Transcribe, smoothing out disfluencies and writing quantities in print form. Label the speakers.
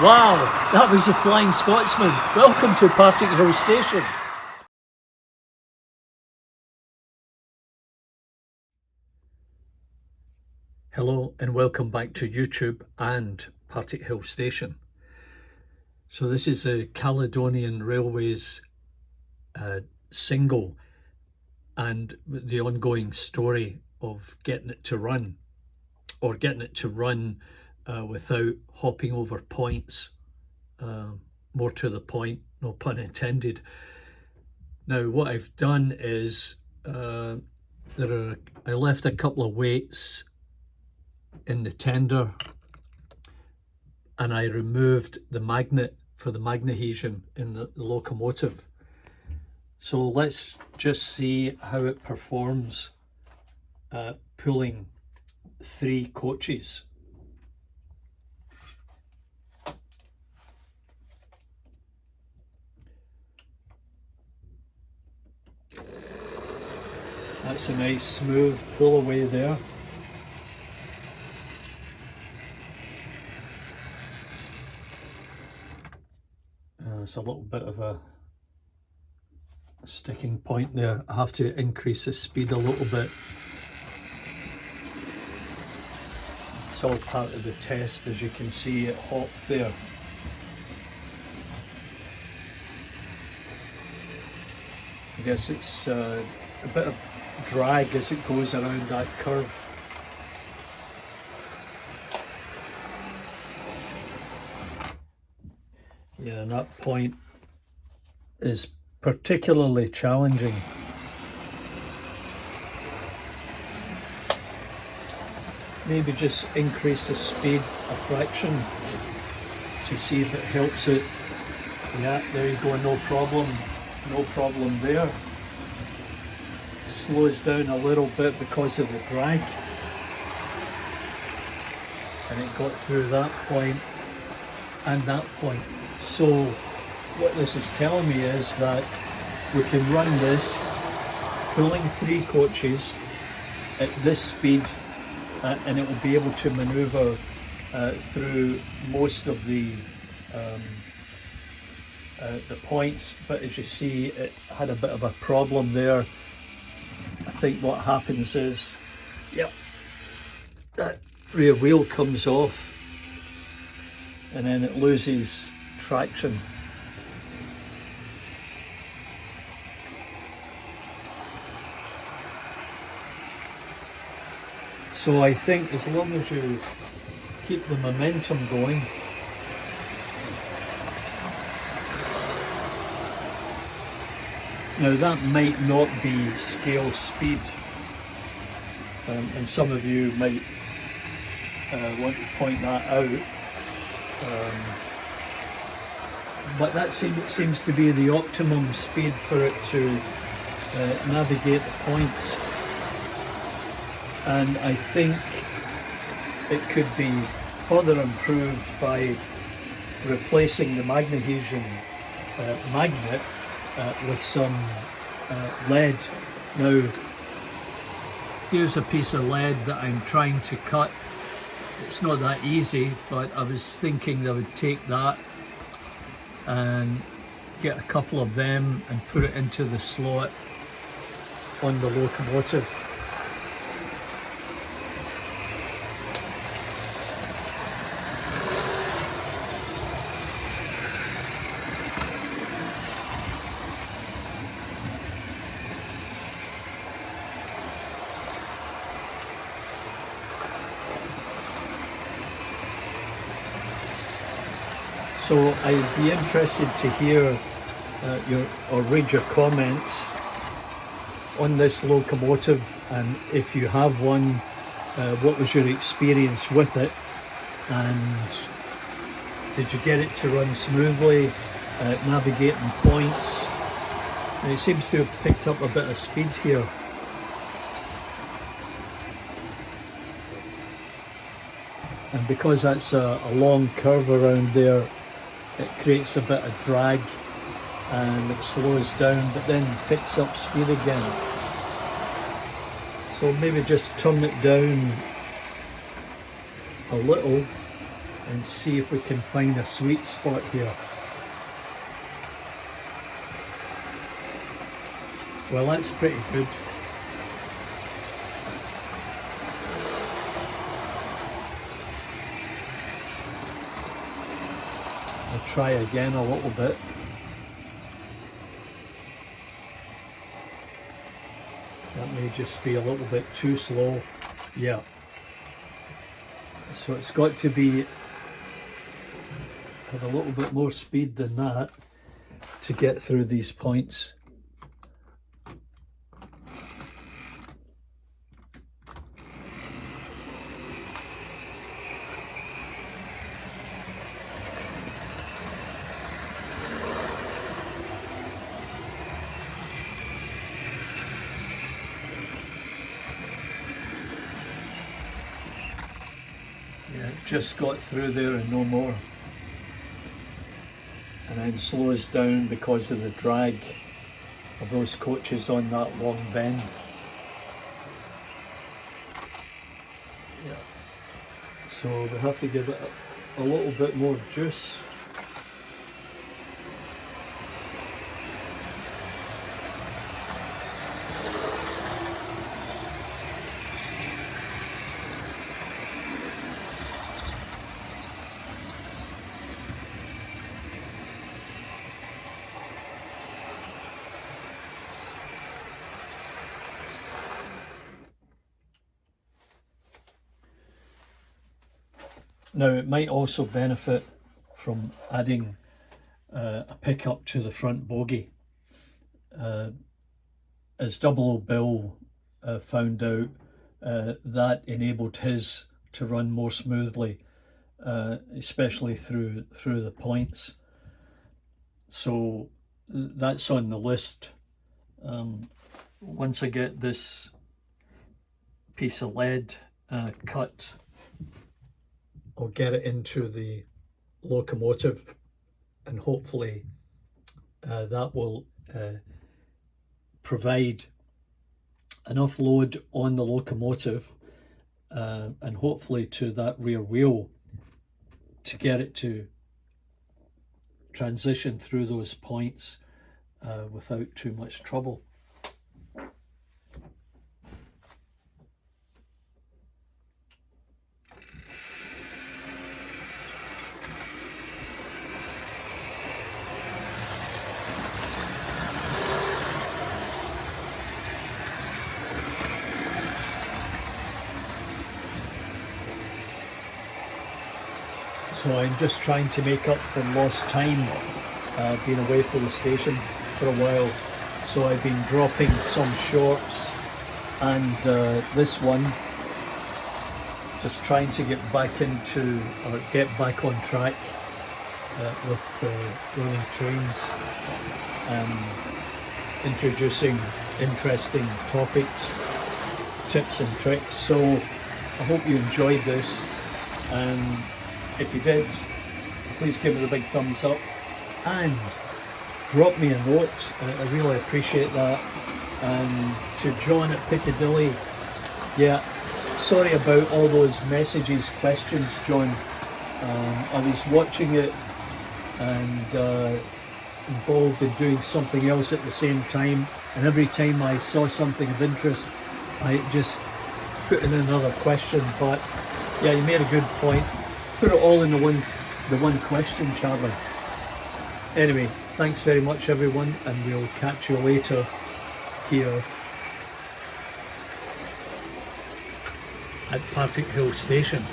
Speaker 1: Wow, that was the Flying Scotsman. Welcome to Partickhill Station. Hello and welcome back to YouTube and Partickhill Station. So this is a Caledonian Railways single and the ongoing story of getting it to run, or getting it to run without hopping over points. More to the point, no pun intended. Now what I've done is I left a couple of weights in the tender and I removed the magnet for the magnesium in the locomotive. So let's just see how it performs pulling 3 coaches. That's a nice smooth pull away there. There's a little bit of a sticking point there. I have to increase the speed a little bit. It's all part of the test. As you can see, it hopped there. I guess it's a bit of drag as it goes around that curve. Yeah, and that point is particularly challenging. Maybe just increase the speed a fraction to see if it helps it. Yeah, there you go, no problem there. Slows down a little bit because of the drag, and it got through that point and that point. So what this is telling me is that we can run this pulling 3 coaches at this speed, and it will be able to maneuver through most of the points. But as you see, it had a bit of a problem there. I think what happens is, yep, that rear wheel comes off and then it loses traction. So I think as long as you keep the momentum going, now that might not be scale speed, and some of you might want to point that out, but that seems to be the optimum speed for it to navigate the points. And I think it could be further improved by replacing the magnesium magnet with some lead. Now here's a piece of lead that I'm trying to cut. It's not that easy, but I was thinking I would take that and get a couple of them and put it into the slot on the locomotive. So I'd be interested to hear or read your comments on this locomotive, and if you have one, what was your experience with it, and did you get it to run smoothly, navigating points? And it seems to have picked up a bit of speed here. And because that's a long curve around there, it creates a bit of drag and it slows down, but then picks up speed again. So maybe just turn it down a little and see if we can find a sweet spot here. Well, that's pretty good. I'll try again a little bit. That may just be a little bit too slow. Yeah. So it's got to be have a little bit more speed than that to get through these points. Yeah, it just got through there and no more. And then slows down because of the drag of those coaches on that long bend. Yeah. So we have to give it a little bit more juice. Now it might also benefit from adding a pickup to the front bogie. As Double O Bill found out, that enabled his to run more smoothly, especially through the points. So that's on the list. Once I get this piece of lead cut, I'll get it into the locomotive, and hopefully that will provide enough load on the locomotive and hopefully to that rear wheel to get it to transition through those points without too much trouble. So I'm just trying to make up for lost time, being away from the station for a while. So I've been dropping some shorts, and this one, just trying to get back into, or get back on track with running trains and introducing interesting topics, tips and tricks. So I hope you enjoyed this, and if you did, please give it a big thumbs up and drop me a note. I really appreciate that. And to John at Piccadilly, yeah, sorry about all those messages, questions, John. I was watching it and involved in doing something else at the same time, and every time I saw something of interest, I just put in another question. But yeah, you made a good point. Put it all in the one question, Charlie. Anyway, thanks very much everyone, and we'll catch you later here at Partickhill Station.